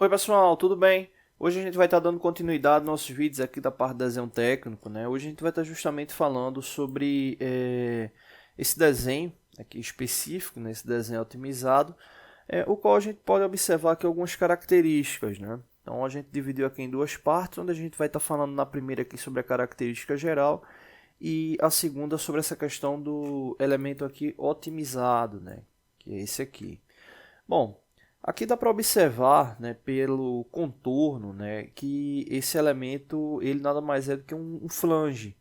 Oi pessoal, tudo bem? Hoje a gente vai estar dando continuidade aos nossos vídeos aqui da parte de desenho técnico, né? Hoje a gente vai estar justamente falando sobre esse desenho aqui específico, né? Esse desenho otimizado, o qual a gente pode observar aqui algumas características, né? Então a gente dividiu aqui em duas partes, onde a gente vai estar falando na primeira aqui sobre a característica geral e a segunda sobre essa questão do elemento aqui otimizado, né? Que é esse aqui. Bom, aqui dá para observar, né, pelo contorno, né, que esse elemento ele nada mais é do que um flange.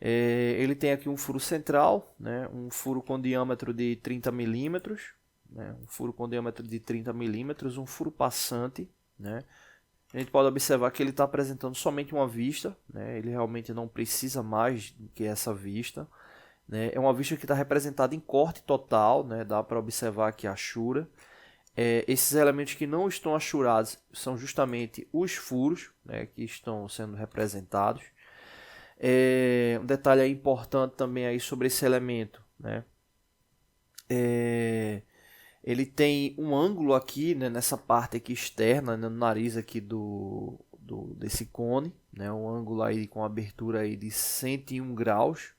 Ele tem aqui um furo central, né, um furo com diâmetro de 30 milímetros, né, um furo com diâmetro de 30 milímetros, um furo passante, né. A gente pode observar que ele está apresentando somente uma vista, né, ele realmente não precisa mais do que essa vista. Né, é uma vista que está representada em corte total, né, dá para observar aqui a achura. Esses elementos que não estão achurados são justamente os furos, né, que estão sendo representados. Um detalhe importante também aí sobre esse elemento, né, ele tem um ângulo aqui, né, nessa parte aqui externa, né, no nariz aqui desse cone, né, um ângulo aí com abertura aí de 101 graus,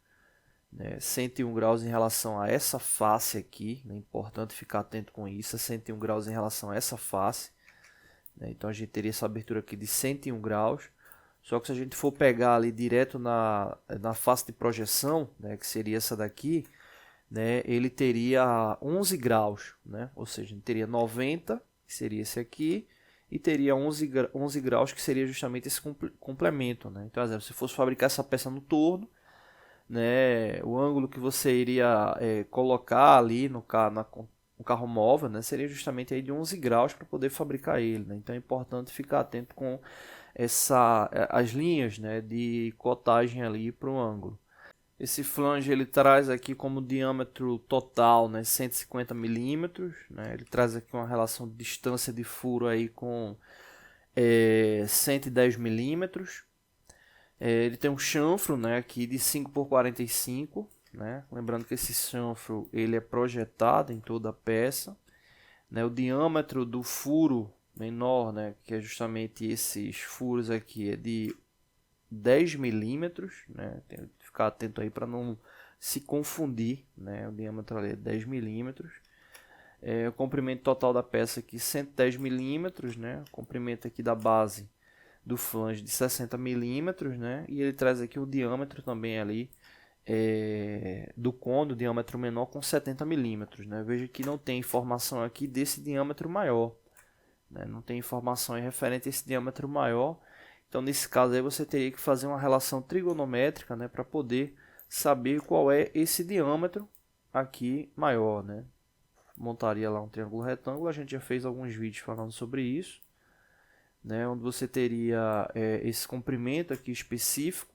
né, 101 graus em relação a essa face aqui, é, né, importante ficar atento com isso, 101 graus em relação a essa face, né, então a gente teria essa abertura aqui de 101 graus, só que se a gente for pegar ali direto na face de projeção, né, que seria essa daqui, né, ele teria 11 graus, né, ou seja, ele teria 90, que seria esse aqui, e teria 11 graus, que seria justamente esse complemento. Né? Então, exemplo, se fosse fabricar essa peça no torno, né, o ângulo que você iria colocar ali no carro móvel, né, seria justamente aí de 11 graus para poder fabricar ele. Né? Então é importante ficar atento com as linhas, né, de cotagem ali para o ângulo. Esse flange ele traz aqui como diâmetro total, né, 150 milímetros, né, ele traz aqui uma relação de distância de furo aí com 110 milímetros. Ele tem um chanfro, né, aqui de 5 por 45, né? Lembrando que esse chanfro ele é projetado em toda a peça, né? O diâmetro do furo menor, né, que é justamente esses furos aqui, é de 10 milímetros, né? Tem que ficar atento aí para não se confundir, né? O diâmetro ali é 10 milímetros. O comprimento total da peça aqui 110 milímetros, né? O comprimento aqui da base do flange de 60 milímetros, né? E ele traz aqui o diâmetro também ali do cone, o diâmetro menor com 70 milímetros, né? Veja que não tem informação aqui desse diâmetro maior, né? Não tem informação referente a esse diâmetro maior. Então, nesse caso aí, você teria que fazer uma relação trigonométrica, né, para poder saber qual é esse diâmetro aqui maior, né? Montaria lá um triângulo retângulo, a gente já fez alguns vídeos falando sobre isso, né, onde você teria esse comprimento aqui específico,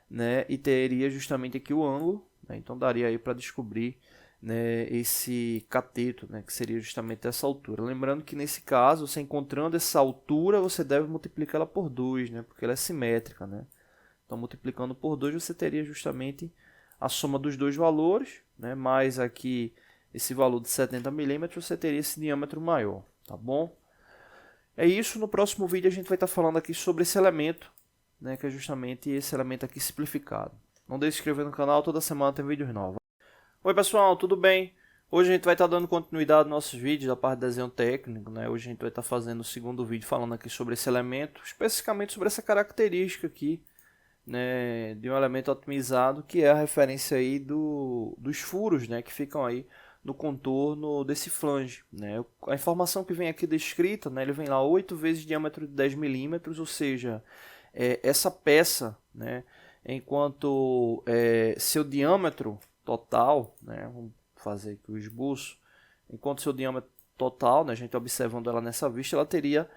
né, e teria justamente aqui o ângulo, né, então daria aí para descobrir, né, esse cateto, né, que seria justamente essa altura. Lembrando que nesse caso, você encontrando essa altura, você deve multiplicar ela por 2, né, porque ela é simétrica. Né? Então, multiplicando por 2, você teria justamente a soma dos dois valores, né, mais aqui esse valor de 70 milímetros, você teria esse diâmetro maior. Tá bom? É isso, no próximo vídeo a gente vai estar falando aqui sobre esse elemento, né, que é justamente esse elemento aqui simplificado. Não deixe de se inscrever no canal, toda semana tem vídeos novos. Oi pessoal, tudo bem? Hoje a gente vai estar dando continuidade aos nossos vídeos da parte de desenho técnico, né? Hoje a gente vai estar fazendo o segundo vídeo falando aqui sobre esse elemento, especificamente sobre essa característica aqui, né, de um elemento otimizado, que é a referência aí dos furos, né, que ficam aí no contorno desse flange. Né? A informação que vem aqui descrita, né, ele vem lá 8 vezes diâmetro de 10 milímetros, ou seja, essa peça, né, enquanto seu diâmetro total, né, vamos fazer aqui o esboço, enquanto seu diâmetro total, né, a gente observando ela nessa vista, ela teria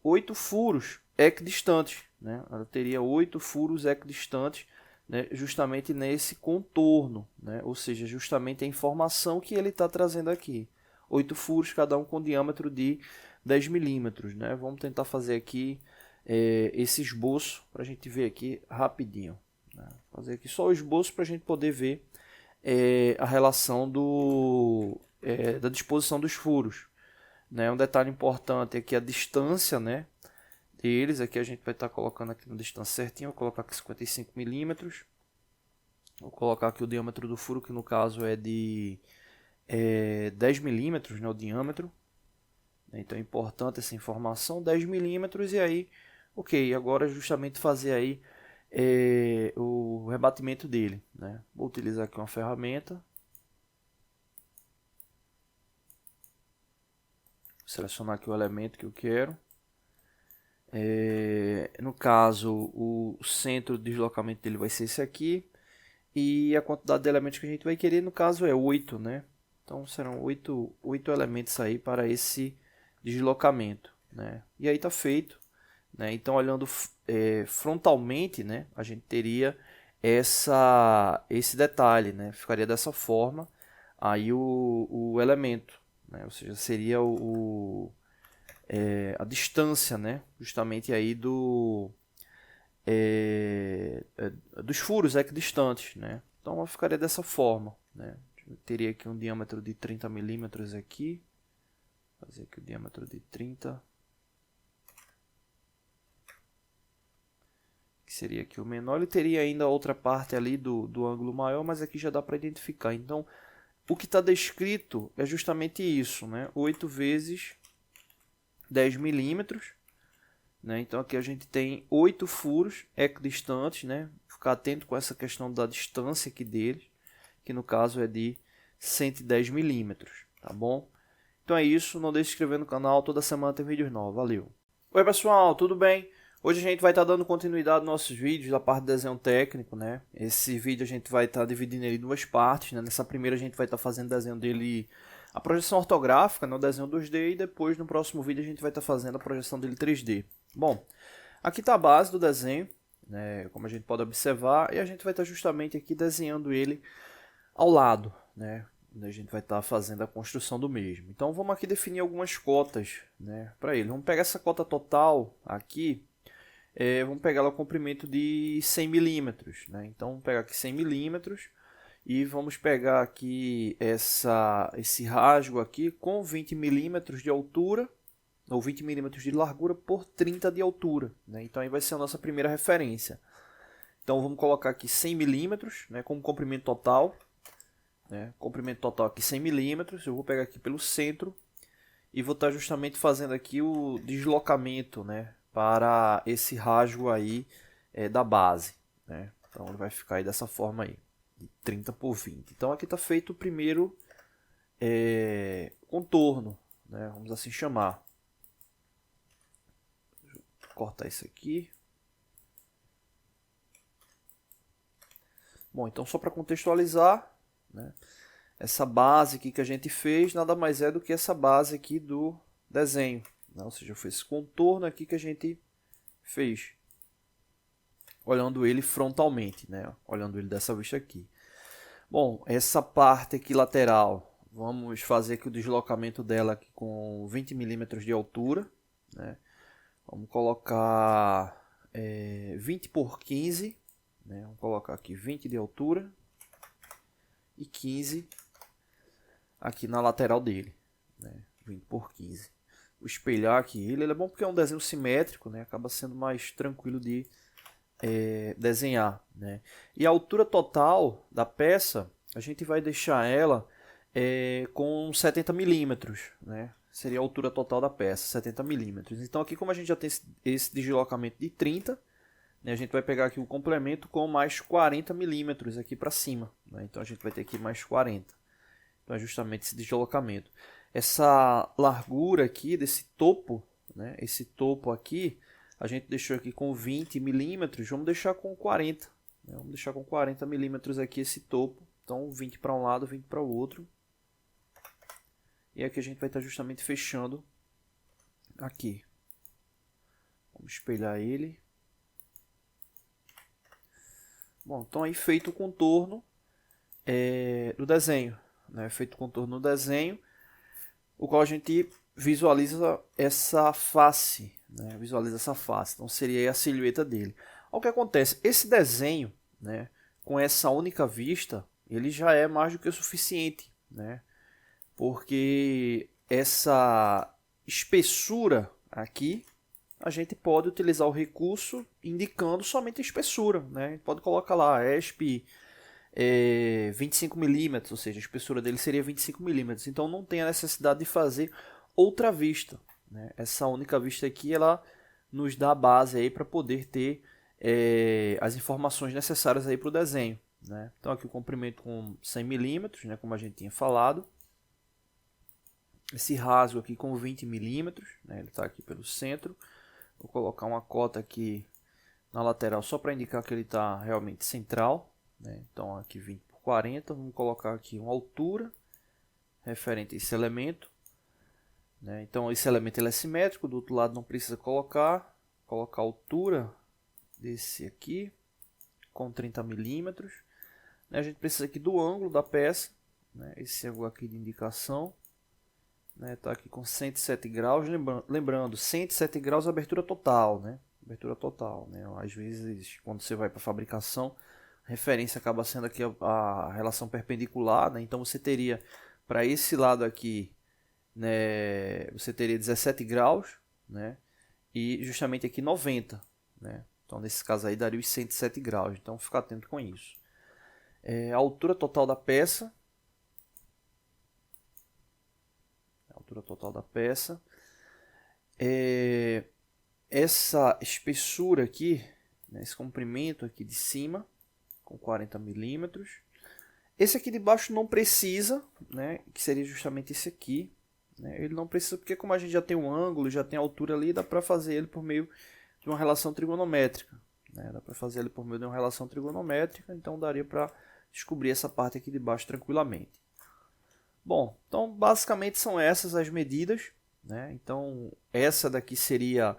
8 furos equidistantes, né? Ela teria 8 furos equidistantes, né, justamente nesse contorno, né? Ou seja, justamente a informação que ele está trazendo aqui. 8 furos, cada um com diâmetro de 10 milímetros. Né? Vamos tentar fazer aqui esse esboço para a gente ver aqui rapidinho. Né? Fazer aqui só o esboço para a gente poder ver a relação da disposição dos furos. né? Um detalhe importante aqui é a distância, né, deles. Aqui a gente vai estar colocando aqui na distância certinho. Vou colocar aqui 55 milímetros. Vou colocar aqui o diâmetro do furo, que no caso é de 10 milímetros, né, o diâmetro. Então é importante essa informação, 10 milímetros. E aí, ok, agora é justamente fazer aí o rebatimento dele, né? Vou utilizar aqui uma ferramenta. Selecionar aqui o elemento que eu quero. No caso, o centro de deslocamento dele vai ser esse aqui. E a quantidade de elementos que a gente vai querer, no caso, é 8, né? Então serão 8 elementos aí para esse deslocamento, né? E aí está feito, né? Então, olhando frontalmente, né, a gente teria esse detalhe, né? Ficaria dessa forma aí o elemento, né? Ou seja, seria a distância, né? Justamente aí dos furos equidistantes, né? Então ficaria dessa forma, né? Eu teria aqui um diâmetro de 30 milímetros aqui. Fazer aqui o diâmetro de 30. Que seria aqui o menor. Ele teria ainda outra parte ali do ângulo maior, mas aqui já dá para identificar. Então, o que está descrito é justamente isso, né? 8 vezes 10 milímetros. Né? Então aqui a gente tem 8 furos equidistantes, né? Ficar atento com essa questão da distância aqui deles, que no caso é de 110 milímetros, tá bom? Então é isso, não deixe de se inscrever no canal, toda semana tem vídeos novos, valeu! Oi pessoal, tudo bem? Hoje a gente vai estar dando continuidade aos nossos vídeos da parte de desenho técnico, né? Esse vídeo a gente vai estar dividindo ele em duas partes, né? Nessa primeira a gente vai estar fazendo o desenho dele, a projeção ortográfica, né? O desenho 2D, e depois no próximo vídeo a gente vai estar fazendo a projeção dele 3D. Bom, aqui está a base do desenho, né, como a gente pode observar, e a gente vai estar justamente aqui desenhando ele ao lado, né, onde a gente vai estar fazendo a construção do mesmo. Então vamos aqui definir algumas cotas, né, para ele. Vamos pegar essa cota total aqui, vamos pegar o comprimento de 100 milímetros, né, então vamos pegar aqui 100 milímetros e vamos pegar aqui esse rasgo aqui com 20 milímetros de altura, ou 20 milímetros de largura por 30 de altura, né? Então aí vai ser a nossa primeira referência. Então vamos colocar aqui 100 milímetros, né, como comprimento total, né? Comprimento total aqui 100 milímetros. Eu vou pegar aqui pelo centro e vou estar justamente fazendo aqui o deslocamento, né, para esse rasgo aí da base, né? Então ele vai ficar aí dessa forma aí, de 30 por 20. Então aqui está feito o primeiro contorno, né, vamos assim chamar. Cortar isso aqui. Bom, então só para contextualizar, né, essa base aqui que a gente fez nada mais é do que essa base aqui do desenho, né? Ou seja, foi esse contorno aqui que a gente fez, olhando ele frontalmente, né? Olhando ele dessa vista aqui. Bom, essa parte aqui lateral, vamos fazer aqui o deslocamento dela aqui com 20 milímetros de altura, né? Vamos colocar 20 por 15, né? Vamos colocar aqui 20 de altura e 15 aqui na lateral dele, né? 20 por 15. Vou espelhar aqui ele é bom porque é um desenho simétrico, né? Acaba sendo mais tranquilo de desenhar, né? E a altura total da peça, a gente vai deixar ela com 70 milímetros, né? Seria a altura total da peça, 70 milímetros. Então aqui, como a gente já tem esse deslocamento de 30, né, a gente vai pegar aqui o complemento com mais 40 milímetros aqui para cima, né? Então a gente vai ter aqui mais 40. Então é justamente esse deslocamento. Essa largura aqui desse topo, né, esse topo aqui, a gente deixou aqui com 20 milímetros, vamos deixar com 40. Né? Vamos deixar com 40 milímetros aqui esse topo. Então 20 para um lado, 20 para o outro. E aqui a gente vai estar justamente fechando aqui. Vamos espelhar ele. Bom, então aí feito o contorno do desenho, né? Feito o contorno do desenho, o qual a gente visualiza essa face, né? Visualiza essa face. Então seria a silhueta dele. O que acontece? Esse desenho, né, com essa única vista, ele já é mais do que o suficiente, né? Porque espessura aqui, a gente pode utilizar o recurso indicando somente a espessura, né? A gente pode colocar lá ESP 25 milímetros, ou seja, a espessura dele seria 25 milímetros. Então não tem a necessidade de fazer outra vista, né? Essa única vista aqui ela nos dá a base aí para poder ter as informações necessárias aí para o desenho, né? Então aqui o comprimento com 100 milímetros, né? Como a gente tinha falado. Esse rasgo aqui com 20 milímetros, né? Ele está aqui pelo centro. Vou colocar uma cota aqui na lateral só para indicar que ele está realmente central, né? Então aqui 20 por 40, vamos colocar aqui uma altura referente a esse elemento, né? Então esse elemento ele é simétrico, do outro lado não precisa colocar a altura desse aqui com 30 milímetros, né? A gente precisa aqui do ângulo da peça, né? Esse ângulo aqui de indicação, né? Tá aqui com 107 graus, lembrando 107 graus abertura total, né? Abertura total, né? Às vezes quando você vai para fabricação, a referência acaba sendo aqui a relação perpendicular, né? Então você teria para esse lado aqui, né, você teria 17 graus, né? E justamente aqui 90, né? Então nesse caso aí daria os 107 graus, então fica atento com isso. A altura total da peça, essa espessura aqui, né, esse comprimento aqui de cima com 40 milímetros. Esse aqui de baixo não precisa, né, que seria justamente esse aqui, né, ele não precisa porque como a gente já tem um ângulo, já tem a altura ali, dá para fazer ele por meio de uma relação trigonométrica, né, dá para fazer ele por meio de uma relação trigonométrica, então daria para descobrir essa parte aqui de baixo tranquilamente. Bom, então basicamente são essas as medidas, né? Então essa daqui seria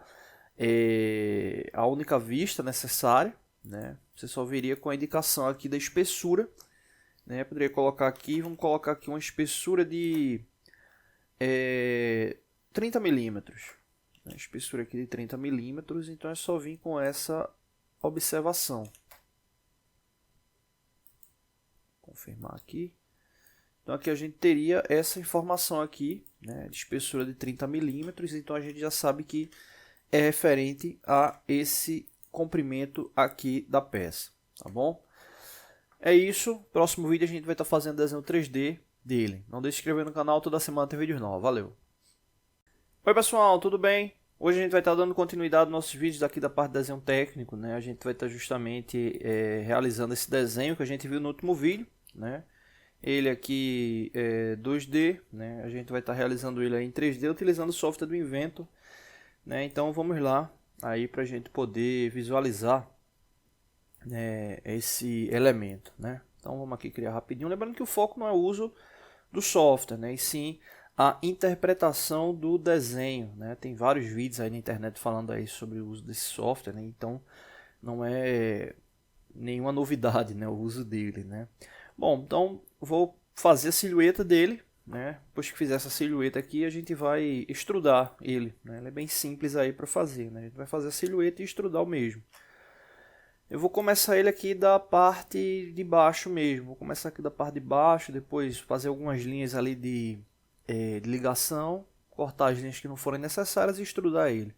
a única vista necessária, né? Você só viria com a indicação aqui da espessura, né? Poderia colocar aqui, vamos colocar aqui uma espessura de 30 milímetros, né? Espessura aqui de 30 milímetros, então é só vir com essa observação. Confirmar aqui. Então aqui a gente teria essa informação aqui, né, de espessura de 30 milímetros, então a gente já sabe que é referente a esse comprimento aqui da peça, tá bom? É isso, próximo vídeo a gente vai estar fazendo desenho 3D dele. Não deixe de se inscrever no canal, toda semana tem vídeos novos, valeu! Oi pessoal, tudo bem? Hoje a gente vai estar dando continuidade aos nossos vídeos aqui da parte de desenho técnico, né? A gente vai estar justamente realizando esse desenho que a gente viu no último vídeo, né? Ele aqui é 2D, né? A gente vai estar realizando ele aí em 3D utilizando o software do Inventor, né? Então vamos lá aí para a gente poder visualizar, né, esse elemento, né? Então vamos aqui criar rapidinho, lembrando que o foco não é o uso do software, né? E sim a interpretação do desenho, né? Tem vários vídeos aí na internet falando aí sobre o uso desse software, né? Então não é nenhuma novidade, né, o uso dele, né? Bom, então vou fazer a silhueta dele, né? Depois que fizer essa silhueta aqui, a gente vai extrudar ele, né? Ele é bem simples aí para fazer, né? A gente vai fazer a silhueta e extrudar o mesmo. Eu vou começar ele aqui da parte de baixo mesmo. Vou começar aqui da parte de baixo, depois fazer algumas linhas ali de ligação, cortar as linhas que não forem necessárias e extrudar ele,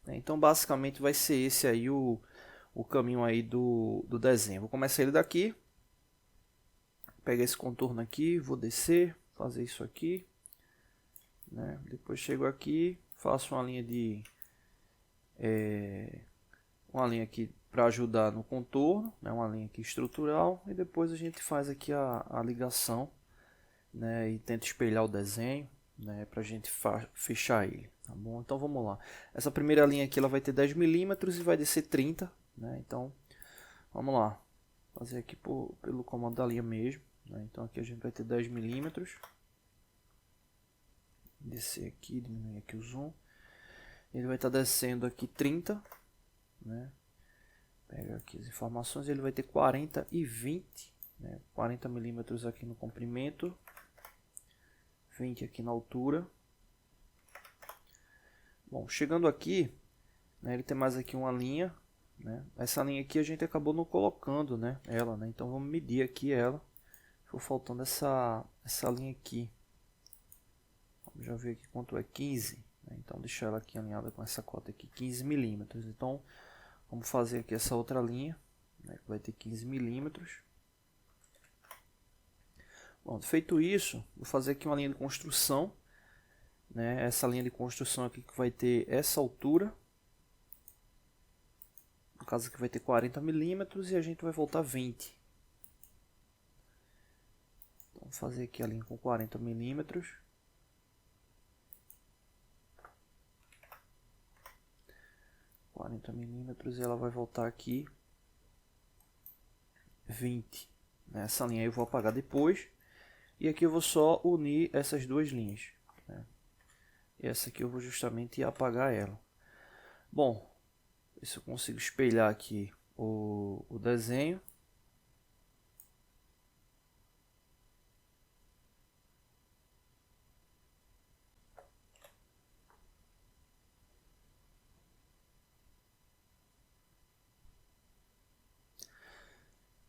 né? Então basicamente vai ser esse aí o caminho aí do desenho. Vou começar ele daqui. Pegar esse contorno aqui, vou descer, fazer isso aqui, né? Depois chego aqui, faço uma linha de uma linha aqui para ajudar no contorno, né? Uma linha aqui estrutural, e depois a gente faz aqui a ligação, né? E tenta espelhar o desenho, né? Para a gente fechar ele, tá bom? Então vamos lá. Essa primeira linha aqui ela vai ter 10 milímetros e vai descer 30, né? Então vamos lá, fazer aqui pelo comando da linha mesmo. Então aqui a gente vai ter 10 milímetros. Descer aqui, diminuir aqui o zoom. Ele vai estar descendo aqui 30, né? Pega aqui as informações, ele vai ter 40 e 20, né? 40 milímetros aqui no comprimento, 20 aqui na altura. Bom, chegando aqui, né, ele tem mais aqui uma linha, né? Essa linha aqui a gente acabou não colocando, né, ela, né? Então vamos medir aqui ela. Ficou faltando essa linha aqui. Vamos já ver aqui quanto é 15. Então deixar ela aqui alinhada com essa cota aqui, 15 milímetros. Então vamos fazer aqui essa outra linha, né, que vai ter 15 milímetros. Bom, feito isso, vou fazer aqui uma linha de construção, né, essa linha de construção aqui que vai ter essa altura. No caso aqui vai ter 40 milímetros e a gente vai voltar 20. Então, vou fazer aqui a linha com 40 milímetros. E ela vai voltar aqui 20. Essa linha aí eu vou apagar depois. E aqui eu vou só unir essas duas linhas, né? E essa aqui eu vou justamente apagar ela. Bom, ver se eu consigo espelhar aqui o desenho.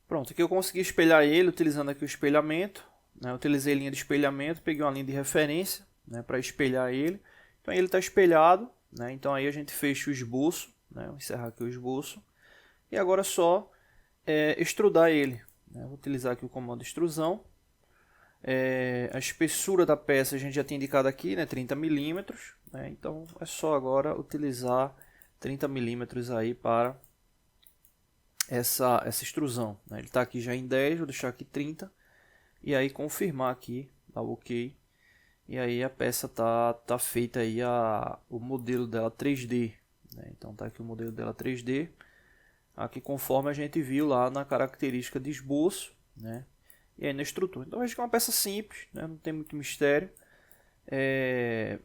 Pronto, aqui eu consegui espelhar ele utilizando aqui o espelhamento, né? Eu utilizei linha de espelhamento, peguei uma linha de referência, né, para espelhar ele. Então ele está espelhado, né? Então aí a gente fecha o esboço, né? Vou encerrar aqui o esboço. E agora é só extrudar ele, né? Vou utilizar aqui o comando extrusão. A espessura da peça a gente já tem indicado aqui, né, 30 milímetros, né? Então é só agora utilizar 30 milímetros aí para essa extrusão, né? Ele está aqui já em 10, vou deixar aqui 30 e aí confirmar aqui, dar o OK. E aí a peça tá feita aí, o modelo dela 3D, né? Então tá aqui o modelo dela 3D, aqui conforme a gente viu lá na característica de esboço, né? E aí na estrutura. Então acho que é uma peça simples, né? Não tem muito mistério.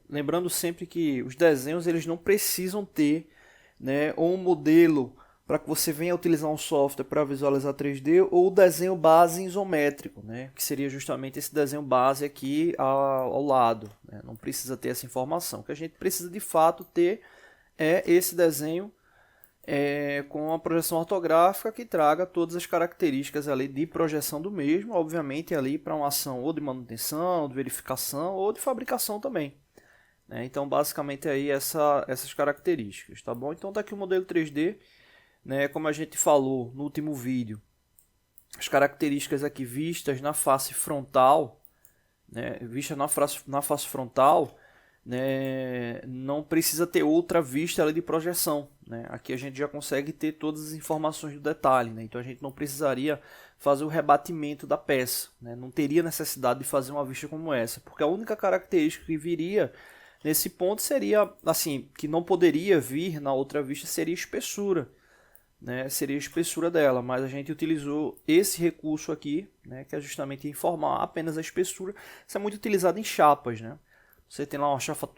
Lembrando sempre que os desenhos eles não precisam ter, né, um modelo para que você venha utilizar um software para visualizar 3D ou o desenho base isométrico, né, que seria justamente esse desenho base aqui ao lado, né? Não precisa ter essa informação. O que a gente precisa de fato ter é esse desenho com a projeção ortográfica que traga todas as características ali de projeção do mesmo, obviamente ali para uma ação ou de manutenção, de verificação ou de fabricação também, né? Então basicamente aí essas características, tá bom? Então tá aqui o modelo 3D, né? Como a gente falou no último vídeo, as características aqui vistas na face frontal, né? Vista na face frontal, né? Não precisa ter outra vista ali de projeção, né? Aqui a gente já consegue ter todas as informações do detalhe, né? Então a gente não precisaria fazer o rebatimento da peça, né? Não teria necessidade de fazer uma vista como essa, porque a única característica que viria nesse ponto seria, assim, que não poderia vir na outra vista, seria espessura, né? Seria a espessura dela, mas a gente utilizou esse recurso aqui, né, que é justamente informar apenas a espessura. Isso é muito utilizado em chapas, né? Você tem lá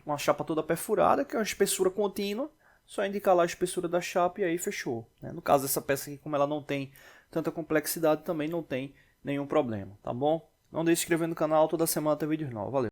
uma chapa toda perfurada, que é uma espessura contínua, só indicar lá a espessura da chapa e aí fechou, né? No caso dessa peça aqui, como ela não tem tanta complexidade, também não tem nenhum problema, tá bom? Não deixe de se inscrever no canal, toda semana tem vídeos novos. Valeu!